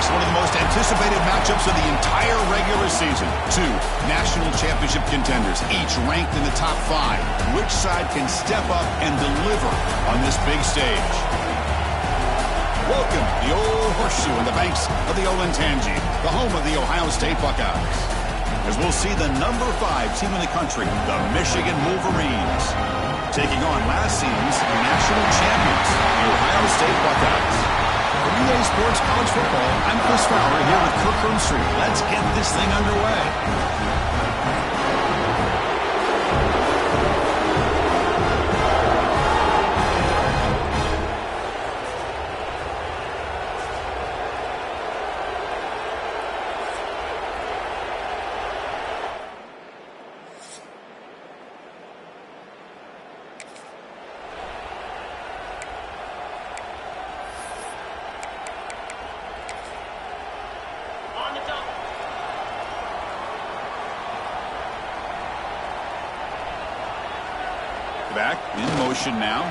next. One of the most anticipated matchups of the entire regular season. Two national championship contenders, each ranked in the top 5. Which side can step up and deliver on this big stage? Welcome to the old horseshoe on the banks of the Olentangy, the home of the Ohio State Buckeyes. As we'll see the number 5 team in the country, the Michigan Wolverines, taking on last season's national champions, the Ohio State Buckeyes. For EA Sports College Football, I'm Chris Fowler here with Kirk Roomstreet. Let's get this thing underway. Back in motion now.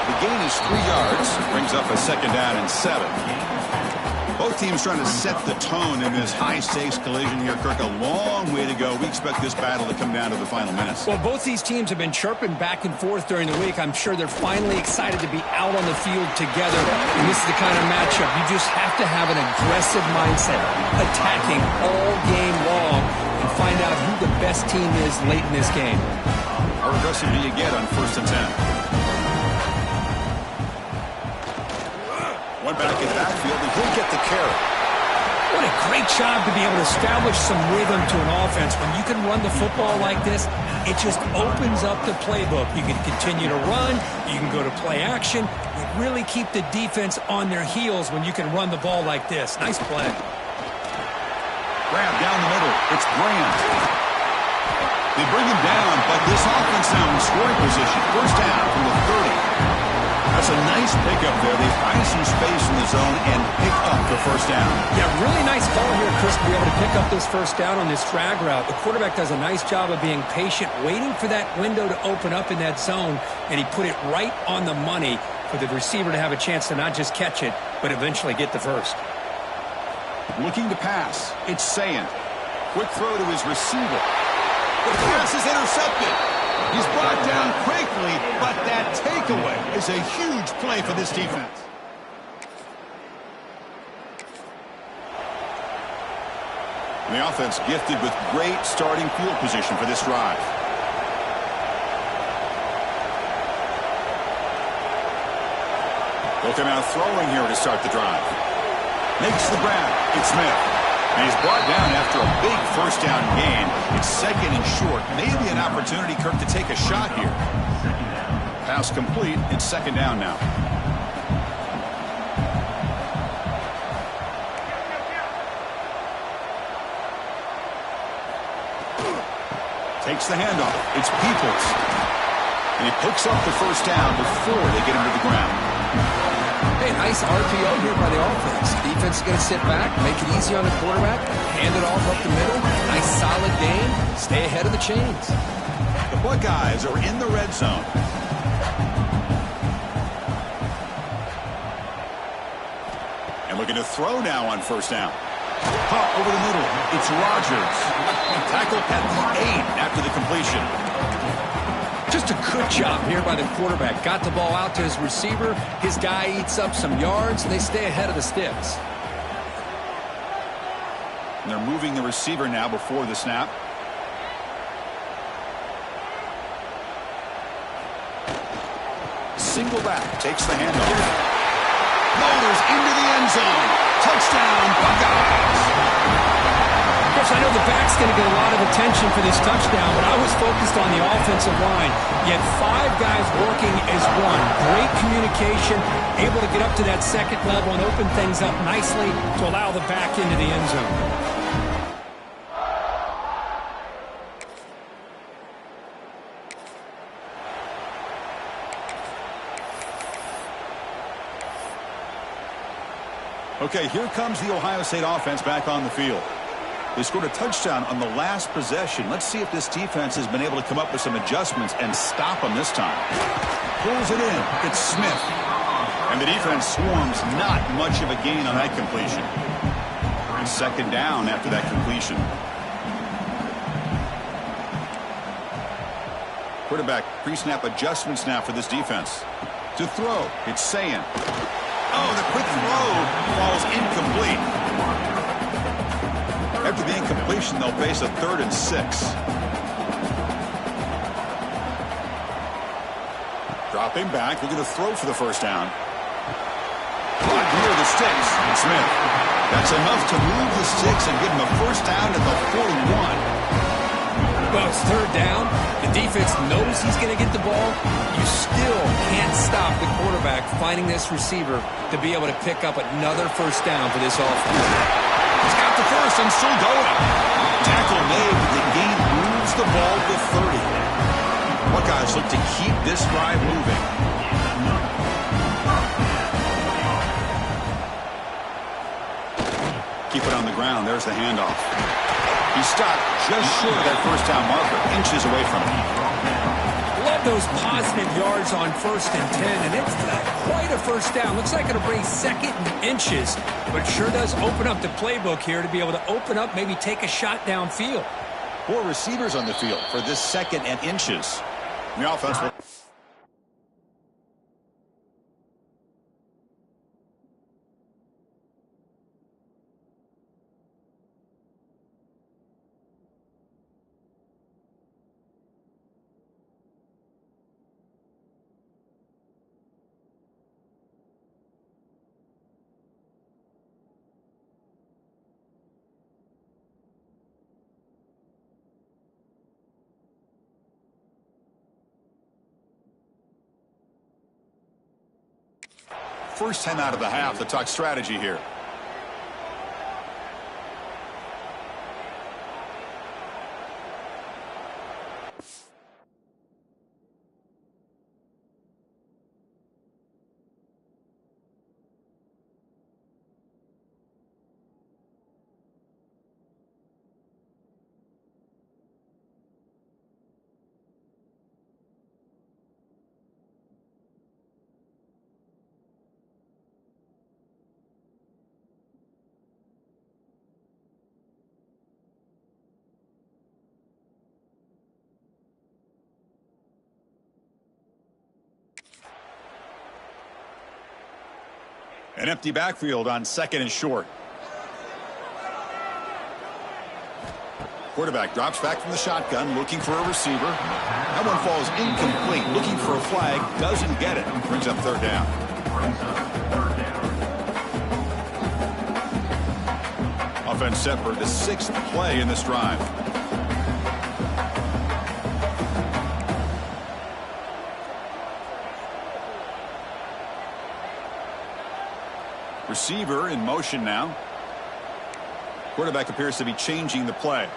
The gain is 3 yards. Brings up a 2nd down and 7. Both teams trying to set the tone in this high-stakes collision here, Kirk. A long way to go. We expect this battle to come down to the final minutes. Well, both these teams have been chirping back and forth during the week. I'm sure they're finally excited to be out on the field together. And this is the kind of matchup you just have to have an aggressive mindset, attacking all game long, and find out who the best team is late in this game. How aggressive do you get on 1st and 10? One back in backfield, and he'll get the carry. What a great job to be able to establish some rhythm to an offense. When you can run the football like this, it just opens up the playbook. You can continue to run. You can go to play action. You really keep the defense on their heels when you can run the ball like this. Nice play. Grab down the middle. It's Grant. They bring him down, but this offense now in scoring position. 1st down from the 30. That's a nice pickup there. They find some space in the zone and pick up the 1st down. Yeah, really nice call here, Chris, to be able to pick up this 1st down on this drag route. The quarterback does a nice job of being patient, waiting for that window to open up in that zone, and he put it right on the money for the receiver to have a chance to not just catch it, but eventually get the 1st. Looking to pass. It's Sayant. Quick throw to his receiver. The pass is intercepted. He's brought down quickly, but that takeaway is a huge play for this defense. The offense gifted with great starting field position for this drive. They'll come out throwing here to start the drive. Makes the grab. It's Smith. And he's brought down after a big 1st down gain. It's 2nd and short. Maybe an opportunity, Kirk, to take a shot here. Pass complete. It's 2nd down now. Takes the handoff. It's Peoples. And he picks up the 1st down before they get him to the ground. Hey, nice RPO here by the offense. Defense is going to sit back, make it easy on the quarterback, hand it off up the middle. Nice solid game. Stay ahead of the chains. The Buckeyes are in the red zone. And looking to throw now on 1st down. Pop over the middle. It's Rodgers. Tackled at the 8 after the completion. Just a good job here by the quarterback. Got the ball out to his receiver. His guy eats up some yards, and they stay ahead of the sticks. And they're moving the receiver now before the snap. Single back. Takes the handoff. Motors into the end zone. Touchdown, Buckeyes. Chris, I know the back's going to get a lot of attention for this touchdown, but I was focused on the offensive line. You had 5 guys working as one. Great communication, able to get up to that 2nd level and open things up nicely to allow the back into the end zone. Okay, here comes the Ohio State offense back on the field. They scored a touchdown on the last possession. Let's see if this defense has been able to come up with some adjustments and stop them this time. Pulls it in. It's Smith. And the defense swarms, not much of a gain on that completion. Second down after that completion. Quarterback pre-snap adjustments now for this defense. To throw, it's saying. Oh, the quick throw falls incomplete. After the incompletion, they'll face a 3rd and 6. Dropping back, looking to throw for the first down. Caught near the sticks, and Smith. That's enough to move the sticks and give him a first down at the 41. Well, it's 3rd down. The defense knows he's going to get the ball. You still can't stop the quarterback finding this receiver to be able to pick up another first down for this offense. He's got the first and still going. Tackle made, but the game moves the ball to 30. Buckeyes look to keep this drive moving. Keep it on the ground. There's the handoff. He stopped just short of that first down marker, inches away from him. Love those positive yards on 1st and 10, and it's quite a first down. Looks like it'll bring 2nd and inches, but sure does open up the playbook here to be able to open up, maybe take a shot downfield. 4 receivers on the field for this 2nd and inches. The offense will... First 10 out of the half. Let's talk strategy here. An empty backfield on 2nd and short. Quarterback drops back from the shotgun, looking for a receiver. That one falls incomplete, looking for a flag, doesn't get it. Brings up 3rd down. Offense set for the 6th play in this drive. Receiver in motion now. Quarterback appears to be changing the play.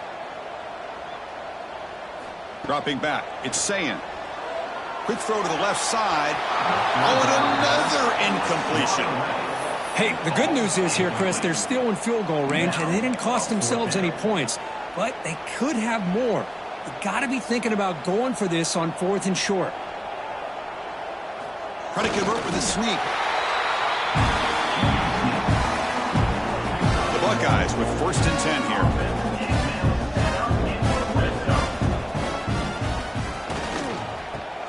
Dropping back. It's Sayan. Quick throw to the left side. Oh, and another incompletion. Hey, the good news is here, Chris, they're still in field goal range, and they didn't cost themselves any points. But they could have more. You got to be thinking about going for this on 4th and short. Trying to convert with a sweep. Buckeyes with 1st and 10 here.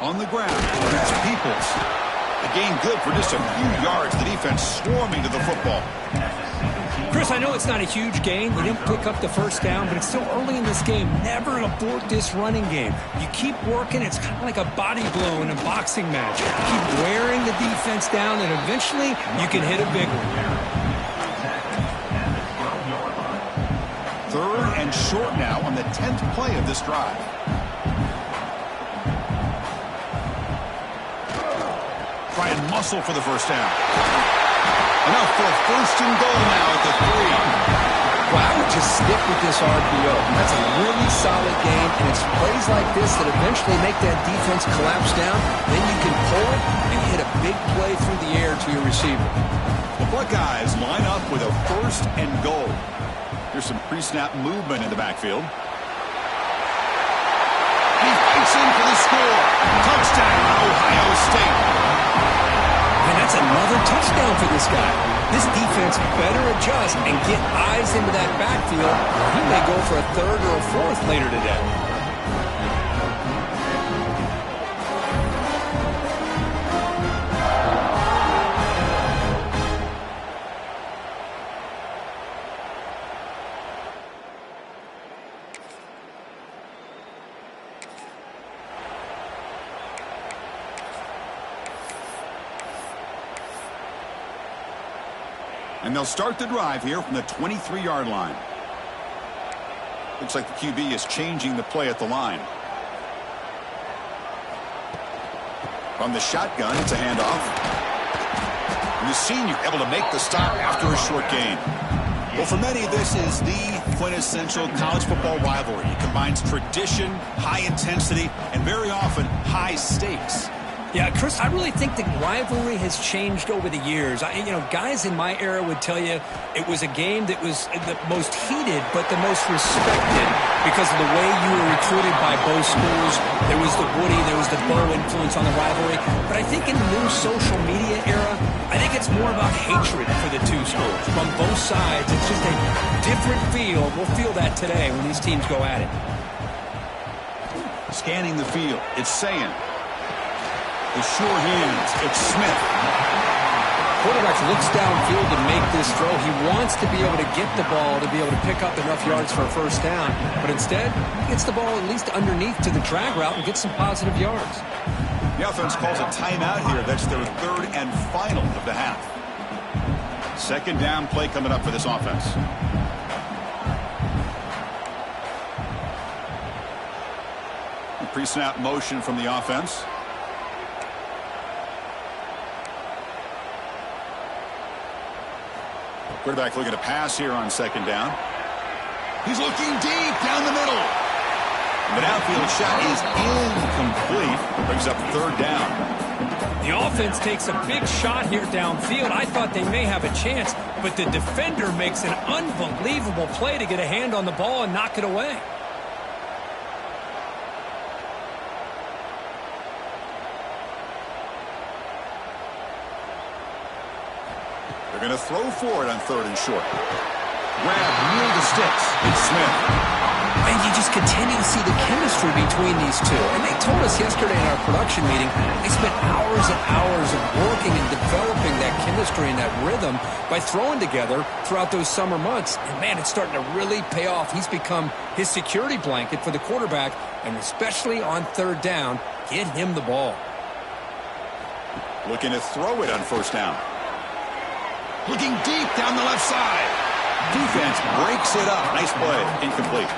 On the ground, it's Peoples. The gain good for just a few yards. The defense swarming to the football. Chris, I know it's not a huge gain. They didn't pick up the first down, but it's still early in this game. Never abort this running game. You keep working. It's kind of like a body blow in a boxing match. Keep wearing the defense down, and eventually you can hit a big one. 3rd and short now on the 10th play of this drive. Try and muscle for the first down. Enough for a 1st and goal now at the 3. Well, I would just stick with this RPO. That's a really solid game, and it's plays like this that eventually make that defense collapse down. Then you can pull it and hit a big play through the air to your receiver. The Buckeyes line up with a 1st and goal. Here's some pre-snap movement in the backfield. He fights in for the score. Touchdown, Ohio State. And that's That's another touchdown for this guy. This defense better adjust and get eyes into that backfield, or he may go for a third or a fourth later today. And they'll start the drive here from the 23-yard line. Looks like the QB is changing the play at the line. From the shotgun, it's a handoff. And the senior able to make the stop after a short gain. Well, for many, this is the quintessential college football rivalry. It combines tradition, high intensity, and very often high stakes. Yeah, Chris, I really think the rivalry has changed over the years. Guys in my era would tell you it was a game that was the most heated but the most respected because of the way you were recruited by both schools. There was the Woody, there was the Bo influence on the rivalry. But I think in the new social media era, I think it's more about hatred for the two schools. From both sides, it's just a different feel. We'll feel that today when these teams go at it. Scanning the field, it's saying. The sure hands, it's Smith. Quarterback looks downfield to make this throw. He wants to be able to get the ball to be able to pick up enough yards for a first down. But instead, he gets the ball at least underneath to the drag route and gets some positive yards. The offense calls a timeout here. That's their third and final of the half. Second down play coming up for this offense. Pre-snap motion from the offense. Quarterback looking to pass here on second down. He's looking deep down the middle. The downfield shot is incomplete. Brings up third down. The offense takes a big shot here downfield. I thought they may have a chance, but the defender makes an unbelievable play to get a hand on the ball and knock it away. They're going to throw for it on third and short. Grab near the sticks. It's Smith. And you just continue to see the chemistry between these two. And they told us yesterday in our production meeting, they spent hours and hours of working and developing that chemistry and that rhythm by throwing together throughout those summer months. And, man, it's starting to really pay off. He's become his security blanket for the quarterback, and especially on third down, get him the ball. Looking to throw it on first down. Looking deep down the left side. Defense breaks it up. Nice play. Incomplete.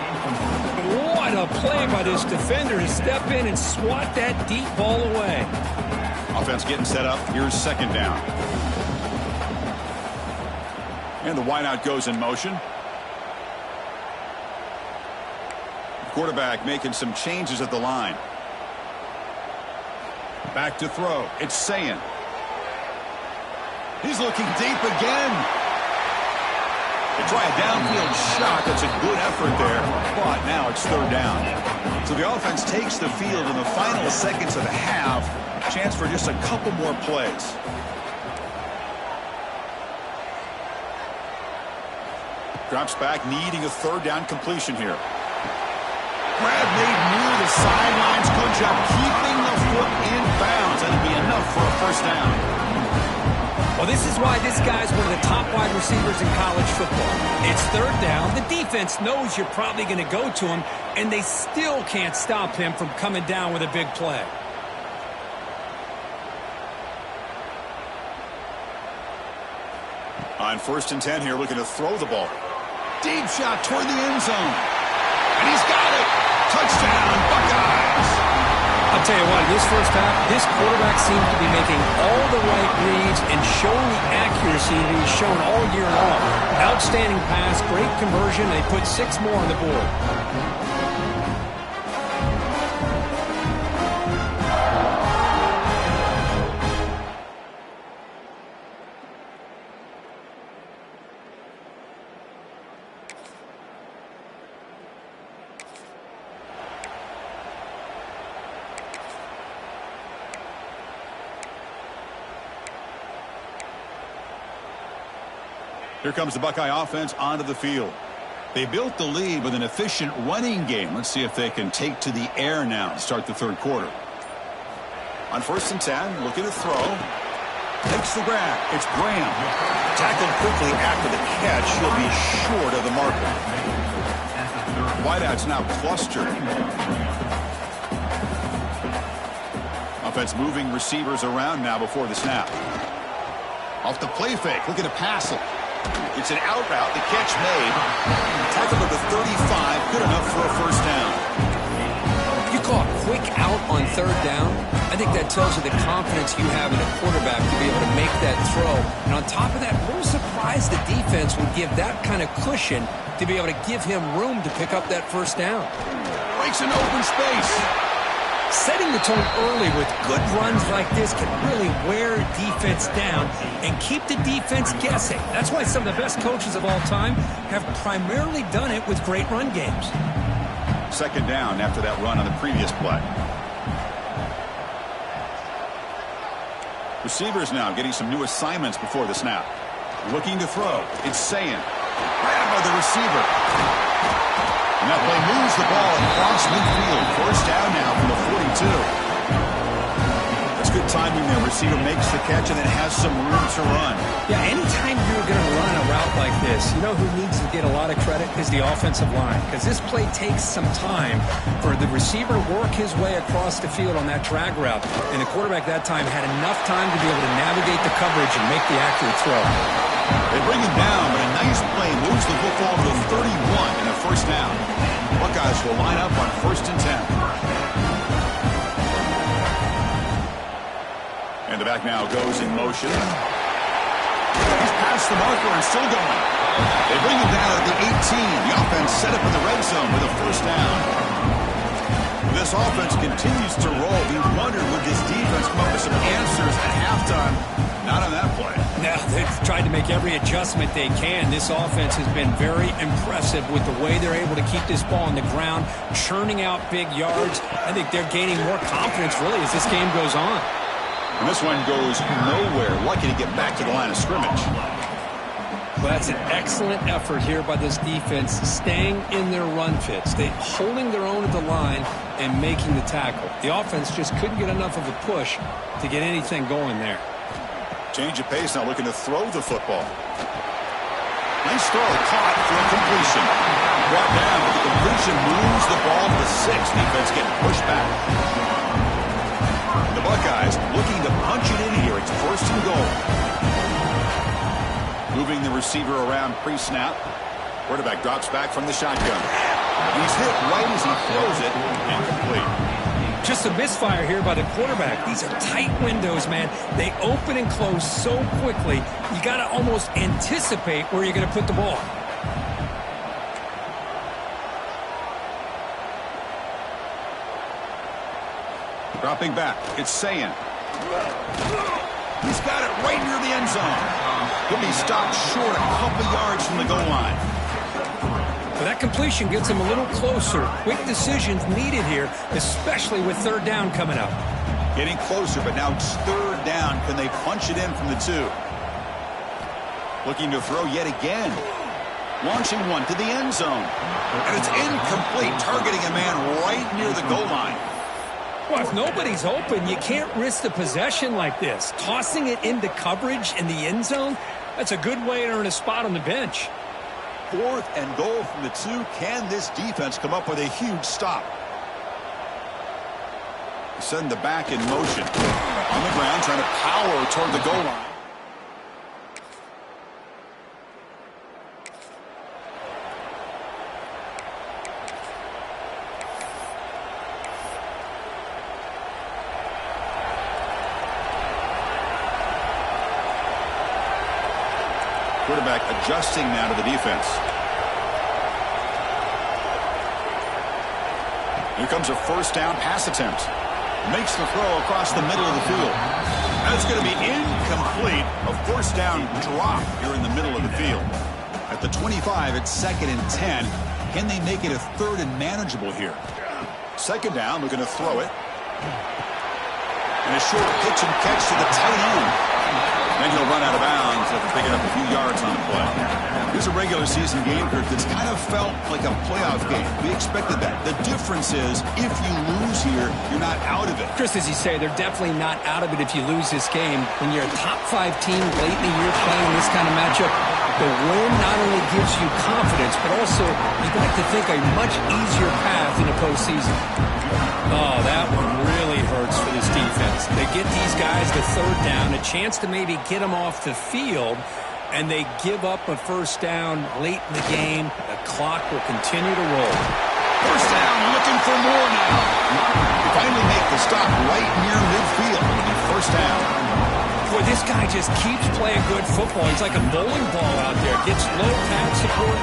What a play by this defender to step in and swat that deep ball away. Offense getting set up. Here's second down. And the wideout goes in motion. Quarterback making some changes at the line. Back to throw. It's Sayin. He's looking deep again. They try a downfield shot. That's a good effort there. But now it's third down. So the offense takes the field in the final seconds of the half. Chance for just a couple more plays. Drops back, needing a third down completion here. Grab made near the sidelines. Good job keeping the foot in bounds. That'll be enough for a first down. Well, this is why this guy's one of the top wide receivers in college football. It's third down. The defense knows you're probably going to go to him, and they still can't stop him from coming down with a big play. On 1st and 10 here, looking to throw the ball. Deep shot toward the end zone. And he's got it. Touchdown, Buckeyes. I'll tell you what, in this first half, this quarterback seems to be making all the right reads and showing the accuracy that he's shown all year long. Outstanding pass, great conversion. They put 6 more on the board. Here comes the Buckeye offense onto the field. They built the lead with an efficient running game. Let's see if they can take to the air now to start the third quarter. On 1st and 10, looking to throw. Takes the grab. It's Graham. Tackled quickly after the catch. He'll be short of the marker. Wideouts now clustered. Offense moving receivers around now before the snap. Off the play fake. Looking to pass it. It's an out route. The catch made. Tackled at the 35. Good enough for a first down. You call a quick out on 3rd down. I think that tells you the confidence you have in a quarterback to be able to make that throw. And on top of that, a little surprised the defense would give that kind of cushion to be able to give him room to pick up that first down. Breaks an open space. Setting the tone early with good runs like this can really wear defense down and keep the defense guessing. That's why some of the best coaches of all time have primarily done it with great run games. 2nd down after that run on the previous play. Receivers now getting some new assignments before the snap. Looking to throw. It's Sayan. Grabbed by the receiver. And that play moves the ball across midfield. First down now from the 42. That's good timing there. Receiver makes the catch and then has some room to run. Yeah, anytime you're going to run a route like this, you know who needs to get a lot of credit is the offensive line. Because this play takes some time for the receiver to work his way across the field on that drag route. And the quarterback that time had enough time to be able to navigate the coverage and make the accurate throw. They bring him down, but a nice play moves the football to the 31 and a first down. Buckeyes will line up on 1st and 10. And the back now goes in motion. He's past the marker and still going. They bring him down at the 18. The offense set up in the red zone with a first down. This offense continues to roll. We wondered, would this defense come up with some answers at halftime? Not on that play. Now, they've tried to make every adjustment they can. This offense has been very impressive with the way they're able to keep this ball on the ground, churning out big yards. I think they're gaining more confidence, really, as this game goes on. And this one goes nowhere. Lucky to get back to the line of scrimmage. Well, that's an excellent effort here by this defense, staying in their run fits. They holding their own at the line and making the tackle. The offense just couldn't get enough of a push to get anything going there. Change of pace now, looking to throw the football. Nice throw, caught for a completion. Brought down, but the completion moves the ball to the 6. Defense getting pushed back. The Buckeyes looking to punch it in here. It's 1st and goal. Moving the receiver around pre-snap. Quarterback drops back from the shotgun. He's hit right as he throws it. Incomplete. Just a misfire here by the quarterback. These are tight windows, man. They open and close so quickly, you got to almost anticipate where you're going to put the ball. Dropping back, it's Sayan. He's got it right near the end zone. He'll be stopped short a couple yards from the goal line. But that completion gets him a little closer. Quick decisions needed here, especially with 3rd down coming up. Getting closer, but now it's 3rd down. Can they punch it in from the 2? Looking to throw yet again. Launching one to the end zone. And it's incomplete, targeting a man right near the goal line. Well, if nobody's open, you can't risk the possession like this. Tossing it into coverage in the end zone, that's a good way to earn a spot on the bench. 4th and goal from the 2. Can this defense come up with a huge stop? Send the back in motion. On the ground, trying to power toward the goal line. Quarterback adjusting now to the defense. Here comes a 1st down pass attempt. Makes the throw across the middle of the field. That's going to be incomplete. A 1st down drop here in the middle of the field. At the 25, it's 2nd and 10. Can they make it a 3rd and manageable here? 2nd down, looking to throw it. And a short pitch and catch to the tight end. Then he'll run out of bounds after picking up a few yards on the play. Here's a regular season game, Kirk, that's kind of felt like a playoff game. We expected that. The difference is, if you lose here, you're not out of it. Chris, as you say, they're definitely not out of it if you lose this game. When you're a top-5 team late in the year playing this kind of matchup, the win not only gives you confidence, but also you'd like to think a much easier path in the postseason. Oh, that one really hurts for this defense. They get these guys to third down, a chance to maybe get them off the field, and they give up a first down late in the game. The clock will continue to roll. First down, looking for more now. They finally make the stop right near midfield. It'll be first down. Boy, this guy just keeps playing good football. He's like a bowling ball out there. Gets low pad support,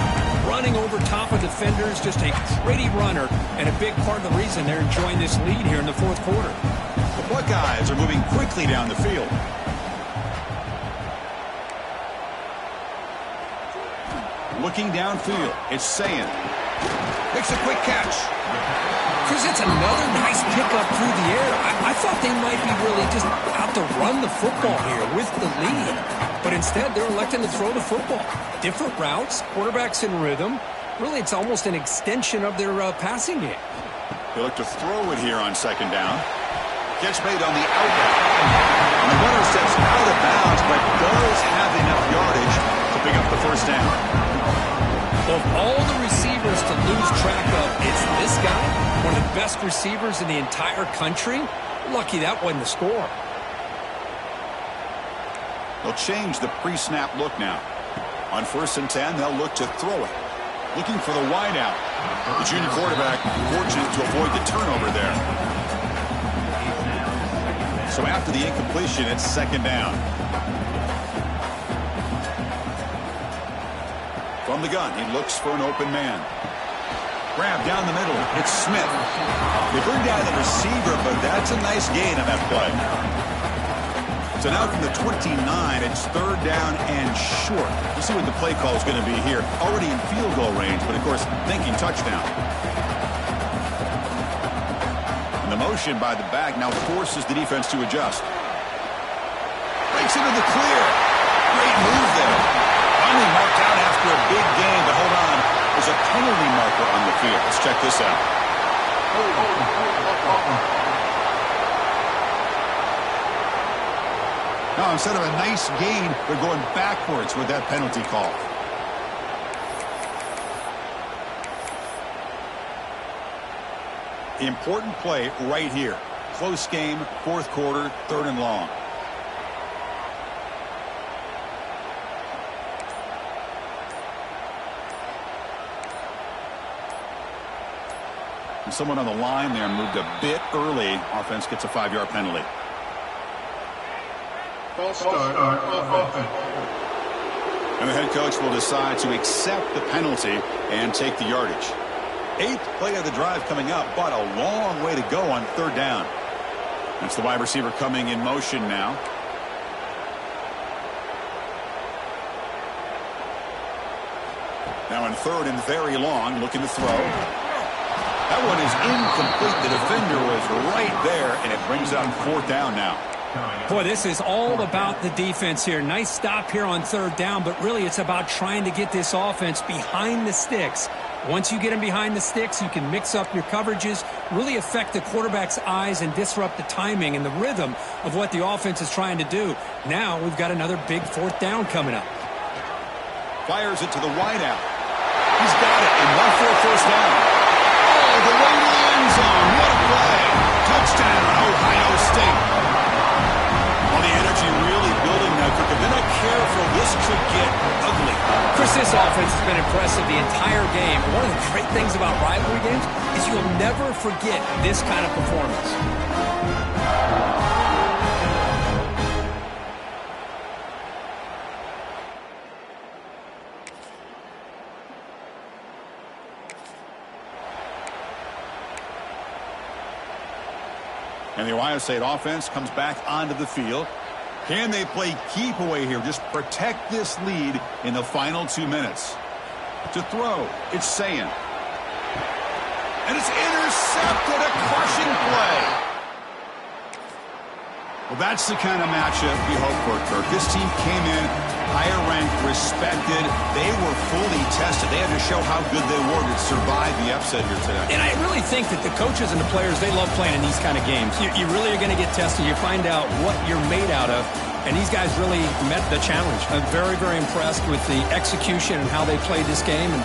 running over top of defenders. Just a pretty runner, and a big part of the reason they're enjoying this lead here in the fourth quarter. The Buckeyes are moving quickly down the field. Looking downfield, it's Sayin. Makes a quick catch. Chris, it's another nice pickup through the air. I thought they might be really just out to run the football here with the lead. But instead, they're electing to throw the football. Different routes, quarterbacks in rhythm. Really, it's almost an extension of their passing game. They look to throw it here on second down. Catch made on the outlet. And the runner steps out of bounds, but does have enough yardage to pick up the first down. Of all the receivers to lose track of, it's this guy, one of the best receivers in the entire country. Lucky that wasn't the score. They'll change the pre-snap look now. On 1st and 10, they'll look to throw it. Looking for the wideout. The junior quarterback fortunate to avoid the turnover there. So after the incompletion, it's second down. From the gun, he looks for an open man. Grab down the middle. It's Smith. They bring down the receiver, but that's a nice gain on that play. So now from the 29, it's third down and short. We'll see what the play call is going to be here. Already in field goal range, but of course, thinking touchdown. And the motion by the back now forces the defense to adjust. Breaks into the clear. Great move there. Finally marked out after a big game, but hold on. There's a penalty marker on the field. Let's check this out. Now, instead of a nice gain, they're going backwards with that penalty call. Important play right here. Close game, fourth quarter, third and long. And someone on the line there moved a bit early. Offense gets a 5-yard penalty. And the head coach will decide to accept the penalty and take the yardage. 8th play of the drive coming up, but a long way to go on third down. That's the wide receiver coming in motion now. Now in third and very long, looking to throw. That one is incomplete. The defender was right there, and it brings up fourth down now. Boy, this is all about the defense here. Nice stop here on third down, but really it's about trying to get this offense behind the sticks. Once you get them behind the sticks, you can mix up your coverages, really affect the quarterback's eyes and disrupt the timing and the rhythm of what the offense is trying to do. Now we've got another big fourth down coming up. Fires it to the wideout. He's got it and run for a first down. Oh, the way to the end zone. What a play. Touchdown, Ohio State. Well, the energy really building now, Kirk. If they're not careful, this could get ugly. Chris, this offense has been impressive the entire game. One of the great things about rivalry games is you'll never forget this kind of performance. And the Ohio State offense comes back onto the field. Can they play keep away here? Just protect this lead in the final 2 minutes. To throw, it's Sayin. And it's intercepted, a crushing play. Well, that's the kind of matchup we hope for, Kirk. This team came in higher ranked, respected. They were fully tested. They had to show how good they were to survive the upset here today. And I really think that the coaches and the players, they love playing in these kind of games. You really are going to get tested. You find out what you're made out of. And these guys really met the challenge. I'm very, very impressed with the execution and how they played this game. And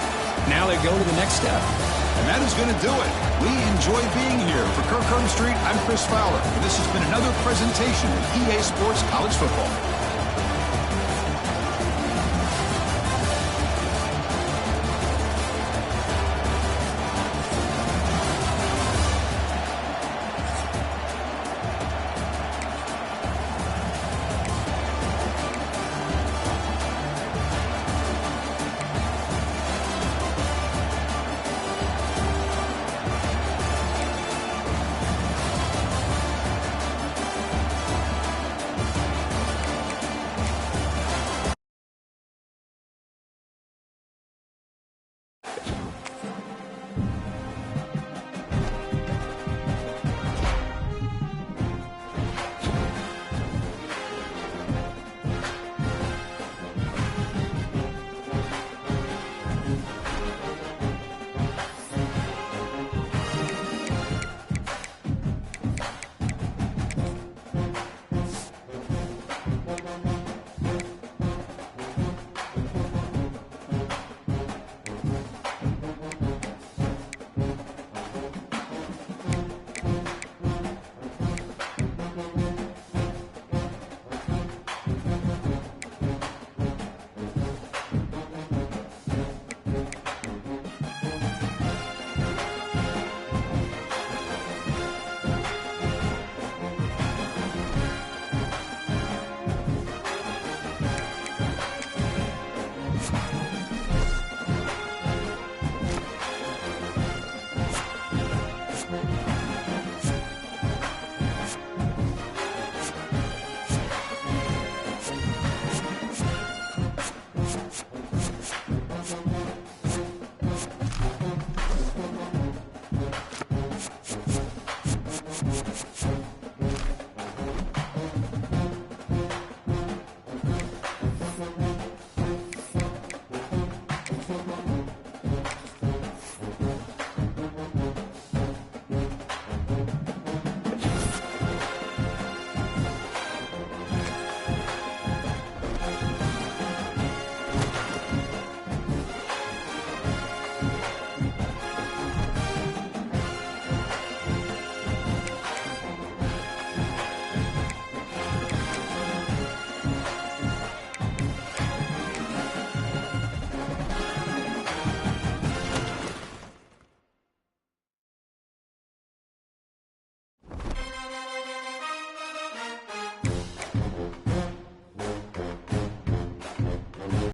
now they go to the next step. And that is going to do it. We enjoy being here. For Kirk Street, I'm Chris Fowler. And this has been another presentation of EA Sports College Football.